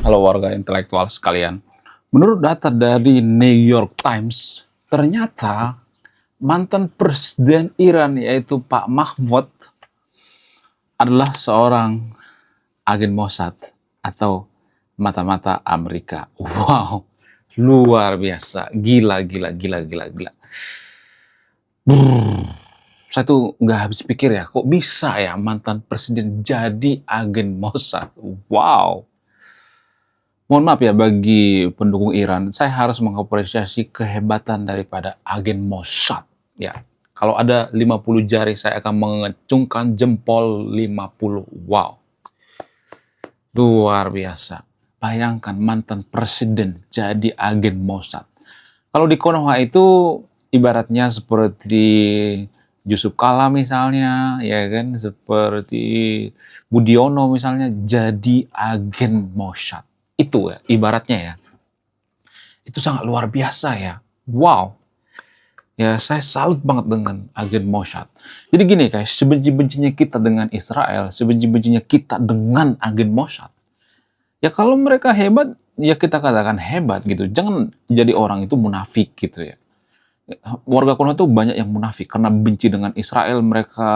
Halo warga intelektual sekalian. Menurut data dari New York Times, ternyata mantan presiden Iran yaitu Pak Mahmoud adalah seorang agen Mossad atau mata-mata Amerika. Wow, luar biasa. Gila, gila, gila, gila, gila. Saya tuh nggak habis pikir ya, kok bisa ya mantan presiden jadi agen Mossad? Wow. Mohon maaf ya bagi pendukung Iran, saya harus mengapresiasi kehebatan daripada agen Mossad. Ya, kalau ada 50 jari, saya akan mengacungkan jempol 50. Wow, luar biasa. Bayangkan mantan presiden jadi agen Mossad. Kalau di Konoha itu ibaratnya seperti Yusuf Kala misalnya, ya kan, seperti Budiono misalnya, jadi agen Mossad. Itu ya, ibaratnya ya. Itu sangat luar biasa ya. Wow. Ya, saya salut banget dengan agen Mossad. Jadi gini guys, sebenci-bencinya kita dengan Israel, sebenci-bencinya kita dengan agen Mossad. Ya kalau mereka hebat, ya kita katakan hebat gitu. Jangan jadi orang itu munafik gitu ya. Warga Konoha tuh banyak yang munafik karena benci dengan Israel. Mereka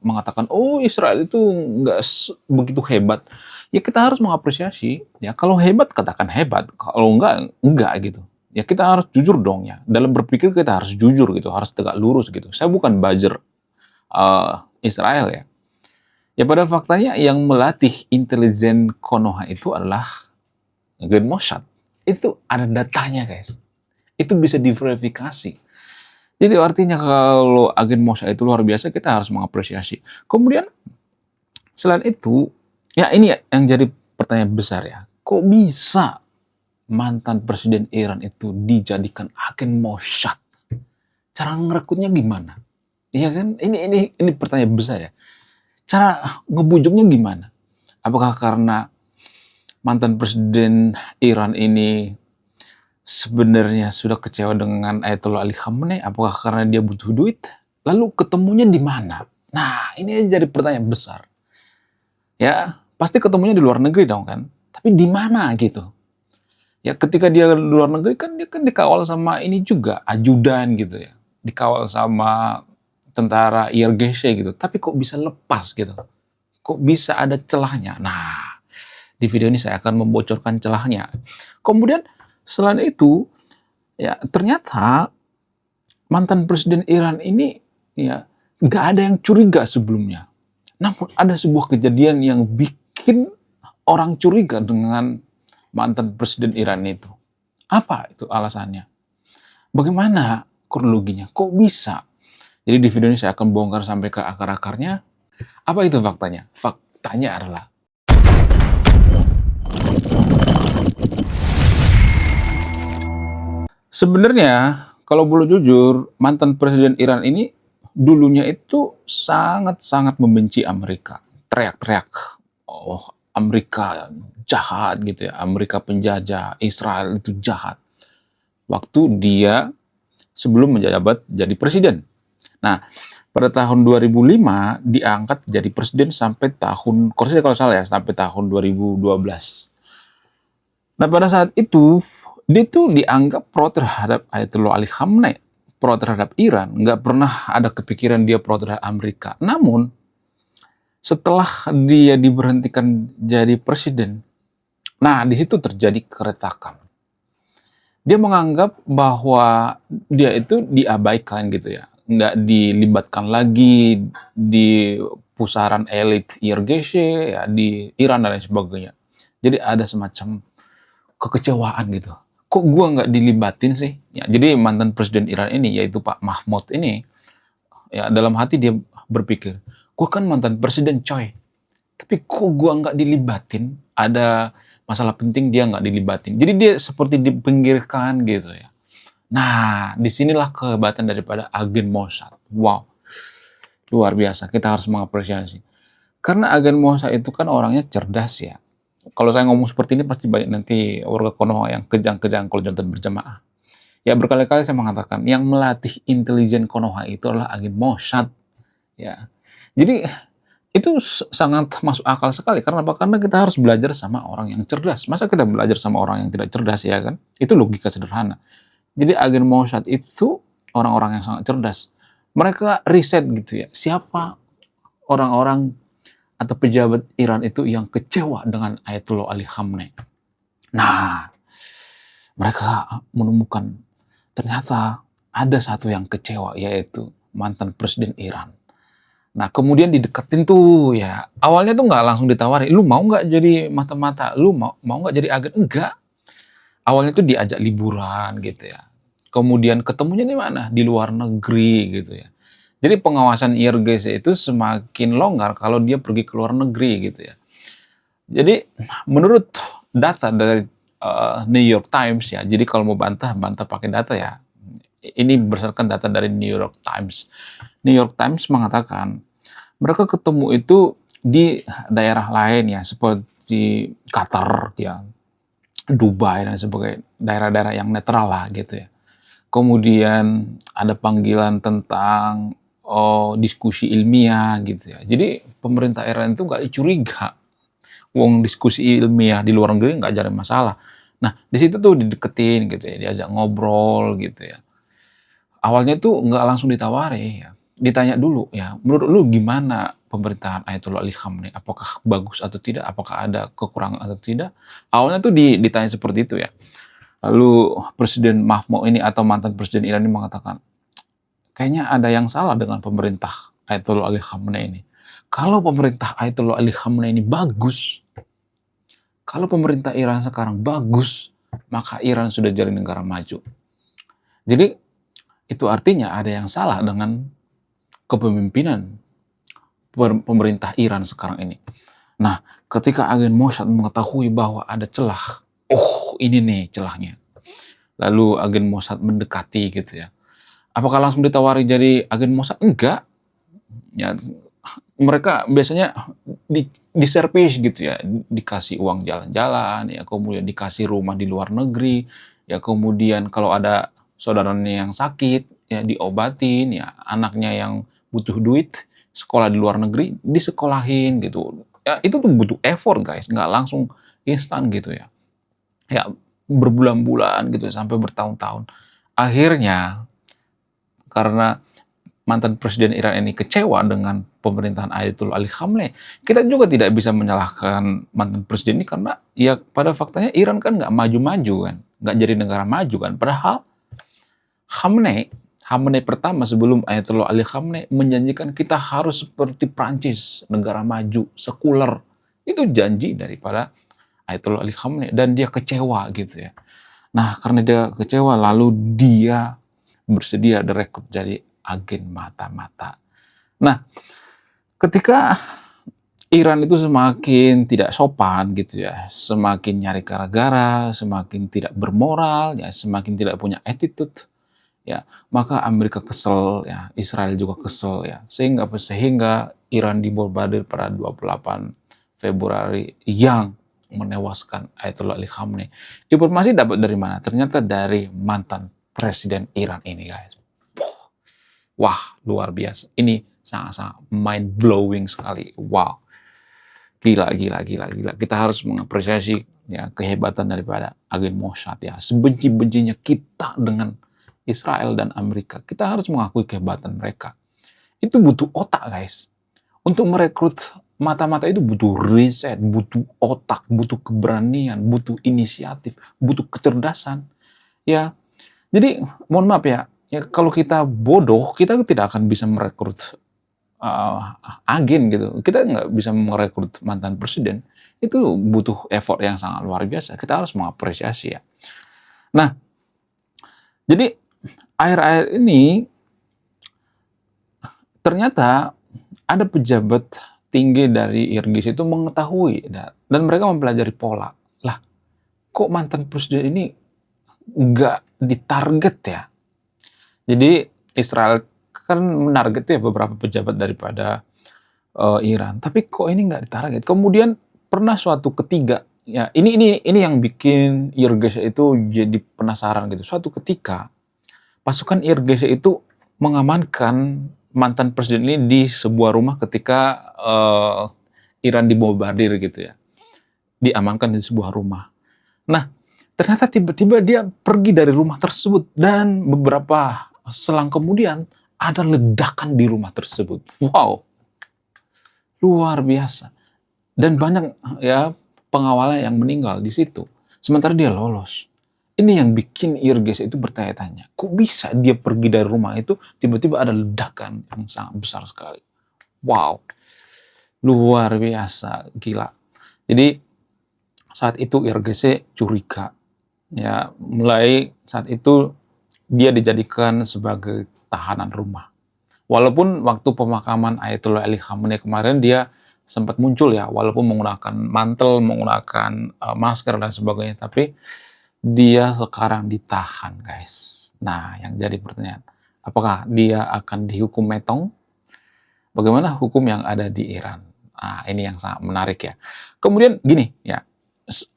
mengatakan, oh Israel itu nggak begitu hebat. Ya kita harus mengapresiasi. Ya kalau hebat katakan hebat, kalau enggak gitu. Ya kita harus jujur dong ya. Dalam berpikir kita harus jujur gitu, harus tegak lurus gitu. Saya bukan buzzer Israel ya. Ya pada faktanya yang melatih intelijen Konoha itu adalah Gen Mossad. Itu ada datanya guys. Itu bisa diverifikasi. Jadi artinya kalau agen Mossad itu luar biasa, kita harus mengapresiasi. Kemudian selain itu, ya ini yang jadi pertanyaan besar ya. Kok bisa mantan presiden Iran itu dijadikan agen Mossad? Cara ngerekrutnya gimana? Iya kan? Ini pertanyaan besar ya. Cara ngebujuknya gimana? Apakah karena mantan presiden Iran ini sebenarnya sudah kecewa dengan Ayatollah Ali Khamenei? Apakah karena dia butuh duit? Lalu ketemunya di mana? Nah, ini jadi pertanyaan besar. Ya, pasti ketemunya di luar negeri dong kan? Tapi di mana gitu? Ya, ketika dia di luar negeri kan dia kan dikawal sama ini juga, ajudan gitu ya. Dikawal sama tentara IRGC gitu. Tapi kok bisa lepas gitu? Kok bisa ada celahnya? Nah, di video ini saya akan membocorkan celahnya. Kemudian selain itu, ya ternyata mantan presiden Iran ini ya nggak ada yang curiga sebelumnya. Namun ada sebuah kejadian yang bikin orang curiga dengan mantan presiden Iran itu. Apa itu alasannya? Bagaimana kronologinya? Kok bisa? Jadi di video ini saya akan bongkar sampai ke akar-akarnya. Apa itu faktanya? Faktanya adalah sebenarnya kalau boleh jujur, mantan presiden Iran ini dulunya itu sangat-sangat membenci Amerika. Teriak-teriak, oh Amerika jahat gitu ya, Amerika penjajah, Israel itu jahat. Waktu dia sebelum menjabat jadi presiden. Nah, pada tahun 2005 diangkat jadi presiden sampai tahun, kalau salah ya, sampai tahun 2012. Nah, pada saat itu dia tuh dianggap pro terhadap Ayatollah Ali Khamenei, pro terhadap Iran, nggak pernah ada kepikiran dia pro terhadap Amerika. Namun setelah dia diberhentikan jadi presiden, nah di situ terjadi keretakan. Dia menganggap bahwa dia itu diabaikan gitu ya, nggak dilibatkan lagi di pusaran elit IRGC ya, di Iran dan lain sebagainya. Jadi ada semacam kekecewaan gitu. Kok gua nggak dilibatin sih? Ya, jadi mantan presiden Iran ini, yaitu Pak Mahmoud ini, ya dalam hati dia berpikir, gua kan mantan presiden coy, tapi kok gua nggak dilibatin? Ada masalah penting dia nggak dilibatin. Jadi dia seperti dipinggirkan gitu ya. Nah, disinilah kehebatan daripada agen Mossad. Wow, luar biasa. Kita harus mengapresiasi. Karena agen Mossad itu kan orangnya cerdas ya. Kalau saya ngomong seperti ini pasti banyak nanti warga Konoha yang kejang-kejang kalau nonton berjamaah. Ya berkali-kali saya mengatakan, yang melatih intelijen Konoha itu adalah agen Mossad. Ya, jadi Itu sangat masuk akal sekali. Karena apa? Karena kita harus belajar sama orang yang cerdas. Masa kita belajar sama orang yang tidak cerdas, ya kan? Itu logika sederhana. Jadi agen Mossad itu orang-orang yang sangat cerdas. Mereka riset gitu ya, siapa orang-orang atau pejabat Iran itu yang kecewa dengan Ayatollah Ali Khamenei. Nah, mereka menemukan ternyata ada satu yang kecewa, yaitu mantan presiden Iran. Nah, kemudian dideketin tuh ya. Awalnya tuh nggak langsung ditawari, lu mau nggak jadi mata-mata? Lu mau nggak jadi agen? Enggak. Awalnya tuh diajak liburan gitu ya. Kemudian ketemunya di mana? Di luar negeri gitu ya. Jadi pengawasan IRGC itu semakin longgar kalau dia pergi ke luar negeri gitu ya. Jadi menurut data dari New York Times ya. Jadi kalau mau bantah pakai data ya. Ini berdasarkan data dari New York Times. New York Times mengatakan mereka ketemu itu di daerah lain ya, seperti Qatar ya, Dubai dan sebagainya, daerah-daerah yang netral lah gitu ya. Kemudian ada panggilan tentang diskusi ilmiah gitu ya. Jadi pemerintah Iran itu nggak curiga, wong diskusi ilmiah di luar negeri nggak jadi masalah. Nah di situ tuh dideketin gitu ya, diajak ngobrol gitu ya. Awalnya tuh nggak langsung ditawari ya, ditanya dulu ya, menurut lu gimana pemerintahan Ayatollah Ali Khamenei? Apakah bagus atau tidak? Apakah ada kekurangan atau tidak? Awalnya tuh ditanya seperti itu ya. Lalu Presiden Mahmoud ini atau mantan Presiden Iran ini mengatakan, kayaknya ada yang salah dengan pemerintah Ayatollah Ali Khamenei ini. Kalau pemerintah Ayatollah Ali Khamenei ini bagus, kalau pemerintah Iran sekarang bagus, maka Iran sudah jadi negara maju. Jadi itu artinya ada yang salah dengan kepemimpinan pemerintah Iran sekarang ini. Nah, ketika agen Mossad mengetahui bahwa ada celah, oh ini nih celahnya. Lalu agen Mossad mendekati gitu ya. Apakah langsung ditawari jadi agen Mossad? Enggak. Ya, mereka biasanya diservis gitu ya, dikasih uang jalan-jalan, ya kemudian dikasih rumah di luar negeri, ya kemudian kalau ada saudaranya yang sakit, ya diobatin, ya anaknya yang butuh duit, sekolah di luar negeri, disekolahin gitu. Ya itu tuh butuh effort guys, nggak langsung instan gitu ya. Ya berbulan-bulan gitu sampai bertahun-tahun. Akhirnya karena mantan presiden Iran ini kecewa dengan pemerintahan Ayatollah Ali Khamenei, kita juga tidak bisa menyalahkan mantan presiden ini karena ya pada faktanya Iran kan nggak maju-maju kan, nggak jadi negara maju kan. Padahal Khamenei pertama sebelum Ayatollah Ali Khamenei menjanjikan kita harus seperti Prancis, negara maju, sekuler. Itu janji daripada Ayatollah Ali Khamenei dan dia kecewa gitu ya. Nah, karena dia kecewa lalu dia bersedia direkrut jadi agen mata-mata. Nah, ketika Iran itu semakin tidak sopan gitu ya, semakin nyari gara-gara, semakin tidak bermoral, ya semakin tidak punya attitude, ya maka Amerika kesel, ya Israel juga kesel, ya sehingga Iran dibombardir pada 28 Februari yang menewaskan Ayatollah Ali Khamenei. Informasi dapat dari mana? Ternyata dari mantan presiden Iran ini, guys. Wah, luar biasa. Ini sangat-sangat mind blowing sekali. Wow. Gila. Kita harus mengapresiasi ya kehebatan daripada agen Mossad ya. Sebenci-bencinya kita dengan Israel dan Amerika, kita harus mengakui kehebatan mereka. Itu butuh otak, guys. Untuk merekrut mata-mata itu butuh riset, butuh otak, butuh keberanian, butuh inisiatif, butuh kecerdasan. Ya, jadi mohon maaf ya, kalau kita bodoh, kita tidak akan bisa merekrut agen gitu. Kita nggak bisa merekrut mantan presiden. Itu butuh effort yang sangat luar biasa. Kita harus mengapresiasi ya. Nah, jadi akhir-akhir ini ternyata ada pejabat tinggi dari IRGC itu mengetahui dan mereka mempelajari pola. Lah, kok mantan presiden ini nggak ditarget ya? Jadi Israel kan menarget ya beberapa pejabat daripada Iran, tapi kok ini nggak ditarget? Kemudian pernah suatu ketiga, ya ini yang bikin IRGC itu jadi penasaran gitu. Suatu ketika pasukan IRGC itu mengamankan mantan presiden ini di sebuah rumah ketika Iran dibombardir gitu ya, diamankan di sebuah rumah. Nah, ternyata tiba-tiba dia pergi dari rumah tersebut dan beberapa selang kemudian ada ledakan di rumah tersebut. Wow, luar biasa. Dan banyak ya pengawalnya yang meninggal di situ. Sementara dia lolos. Ini yang bikin Irges itu bertanya-tanya, kok bisa dia pergi dari rumah itu tiba-tiba ada ledakan yang sangat besar sekali. Wow, luar biasa, gila. Jadi saat itu Irges curiga. Ya, mulai saat itu dia dijadikan sebagai tahanan rumah. Walaupun waktu pemakaman Ayatollah Ali Khamenei kemarin dia sempat muncul ya, walaupun menggunakan mantel, menggunakan masker dan sebagainya, tapi dia sekarang ditahan, guys. Nah, yang jadi pertanyaan, apakah dia akan dihukum metong? Bagaimana hukum yang ada di Iran? Nah, ini yang sangat menarik ya. Kemudian gini ya,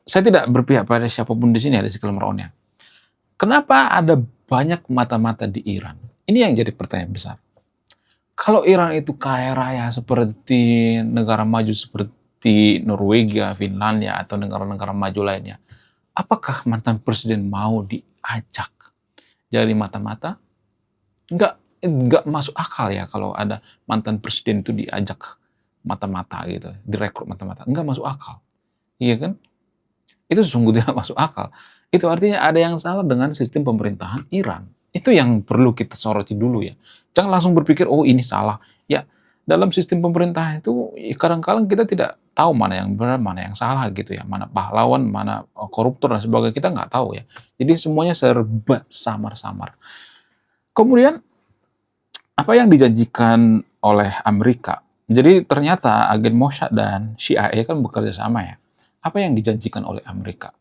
saya tidak berpihak pada siapapun di sini, ada disclaimer on ya. Kenapa ada banyak mata-mata di Iran? Ini yang jadi pertanyaan besar. Kalau Iran itu kaya raya seperti negara maju seperti Norwegia, Finlandia, atau negara-negara maju lainnya, apakah mantan presiden mau diajak jadi mata-mata? Enggak masuk akal ya kalau ada mantan presiden itu diajak mata-mata gitu, direkrut mata-mata. Enggak masuk akal. Iya kan? Itu sungguh tidak masuk akal. Itu artinya ada yang salah dengan sistem pemerintahan Iran. Itu yang perlu kita soroti dulu ya. Jangan langsung berpikir, oh ini salah. Ya, dalam sistem pemerintahan itu kadang-kadang kita tidak tahu mana yang benar, mana yang salah gitu ya. Mana pahlawan, mana koruptor dan sebagainya, kita nggak tahu ya. Jadi semuanya serba samar-samar. Kemudian, apa yang dijanjikan oleh Amerika? Jadi ternyata agen Mossad dan CIA kan bekerja sama ya. Apa yang dijanjikan oleh Amerika?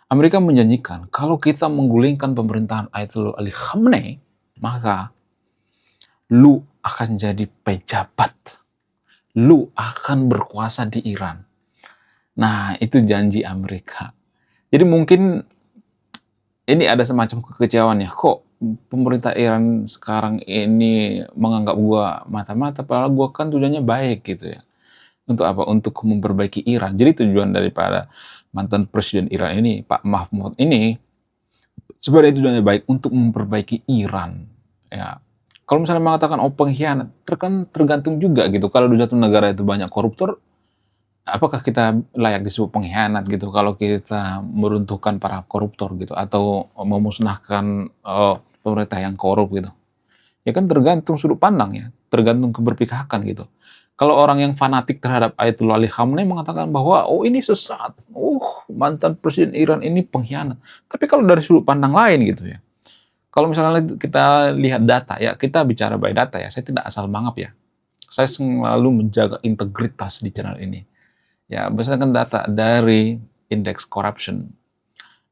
Amerika menjanjikan kalau kita menggulingkan pemerintahan Ayatollah Ali Khamenei, maka lu akan jadi pejabat. Lu akan berkuasa di Iran. Nah, itu janji Amerika. Jadi mungkin ini ada semacam kekecewaan ya. Kok pemerintah Iran sekarang ini menganggap gua mata-mata, padahal gua kan tujuannya baik gitu ya. Untuk apa? Untuk memperbaiki Iran. Jadi tujuan daripada mantan presiden Iran ini, Pak Mahmud ini, sebenarnya tujuannya baik untuk memperbaiki Iran. Ya, kalau misalnya mengatakan oh pengkhianat, tergantung juga gitu. Kalau di satu negara itu banyak koruptor, apakah kita layak disebut pengkhianat gitu? Kalau kita meruntuhkan para koruptor gitu, atau memusnahkan pemerintah yang korup gitu? Ya kan tergantung sudut pandang ya, tergantung keberpihakan gitu. Kalau orang yang fanatik terhadap Ayatollah Ali Khamenei mengatakan bahwa oh ini sesat, mantan presiden Iran ini pengkhianat. Tapi kalau dari sudut pandang lain gitu ya, kalau misalnya kita lihat data ya, kita bicara by data ya, saya tidak asal mangap ya. Saya selalu menjaga integritas di channel ini. Ya, berdasarkan data dari Indeks Corruption,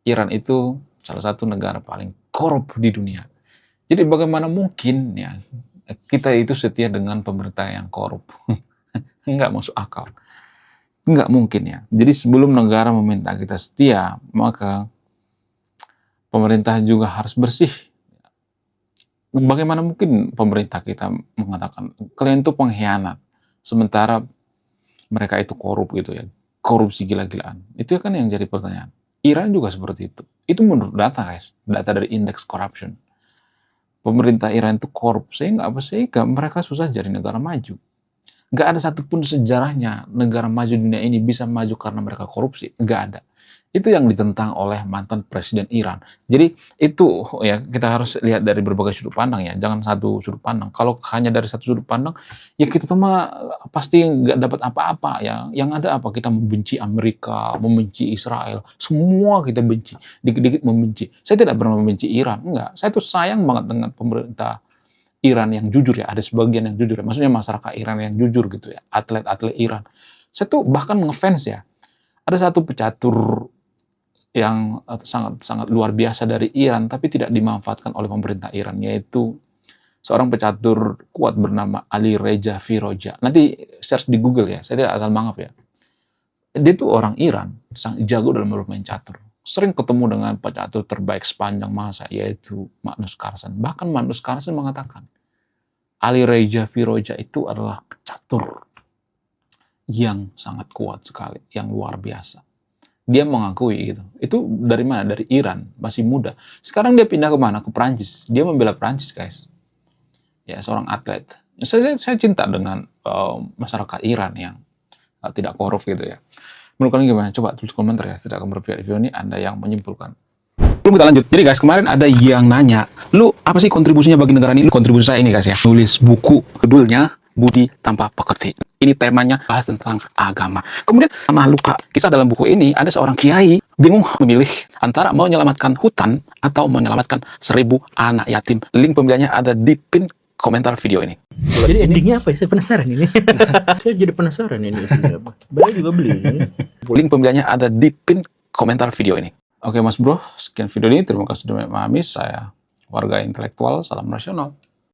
Iran itu salah satu negara paling korup di dunia. Jadi bagaimana mungkin ya kita itu setia dengan pemerintah yang korup? Enggak masuk akal. Enggak mungkin ya. Jadi sebelum negara meminta kita setia, maka pemerintah juga harus bersih. Bagaimana mungkin pemerintah kita mengatakan kalian itu pengkhianat, sementara mereka itu korup gitu ya, korupsi gila-gilaan. Itu kan yang jadi pertanyaan. Iran juga seperti itu. Itu menurut data guys, data dari Indeks Corruption. Pemerintah Iran itu korup, sehingga mereka susah jadi negara maju. Nggak ada satupun sejarahnya negara maju dunia ini bisa maju karena mereka korupsi. Nggak ada. Itu yang ditentang oleh mantan presiden Iran. Jadi itu ya kita harus lihat dari berbagai sudut pandang ya. Jangan satu sudut pandang. Kalau hanya dari satu sudut pandang, ya kita cuma pasti nggak dapat apa-apa ya. Yang ada apa? Kita membenci Amerika, membenci Israel. Semua kita benci. Dikit-dikit membenci. Saya tidak pernah membenci Iran. Enggak. Saya tuh sayang banget dengan pemerintah Iran yang jujur ya, ada sebagian yang jujur ya. Maksudnya masyarakat Iran yang jujur gitu ya, atlet-atlet Iran. Saya tuh bahkan ngefans ya. Ada satu pecatur yang sangat luar biasa dari Iran, tapi tidak dimanfaatkan oleh pemerintah Iran, yaitu seorang pecatur kuat bernama Ali Reza Firoja. Nanti search di Google ya, saya tidak asal mangap ya. Dia tuh orang Iran, sangat jago dalam bermain catur. Sering ketemu dengan pecatur terbaik sepanjang masa, yaitu Magnus Carlsen. Bahkan Magnus Carlsen mengatakan, Ali Reza Firoja itu adalah catur yang sangat kuat sekali, yang luar biasa. Dia mengakui gitu. Itu dari mana? Dari Iran, masih muda. Sekarang dia pindah ke mana? Ke Prancis. Dia membela Prancis, guys. Ya, seorang atlet. Saya cinta dengan masyarakat Iran yang tidak korup gitu ya. Menurut kalian gimana? Coba tulis komentar ya. Tidak akan berpihak di video ini, Anda yang menyimpulkan. Belum kita lanjut. Jadi guys, kemarin ada yang nanya, lu apa sih kontribusinya bagi negara ini? Kontribusi saya ini guys ya. Nulis buku, judulnya Budi Tanpa Pekerti. Ini temanya bahas tentang agama. Kemudian sama lupa, kisah dalam buku ini ada seorang kiai bingung memilih antara mau menyelamatkan hutan atau menyelamatkan 1000 anak yatim. Link pembeliannya ada di pin komentar video ini. Jadi endingnya apa ya? Saya penasaran ini. Saya jadi penasaran ini isinya apa. Beli juga beli. Link pembeliannya ada di pin komentar video ini. Oke mas bro, sekian video ini. Terima kasih sudah memahami. Saya warga intelektual, salam nasional.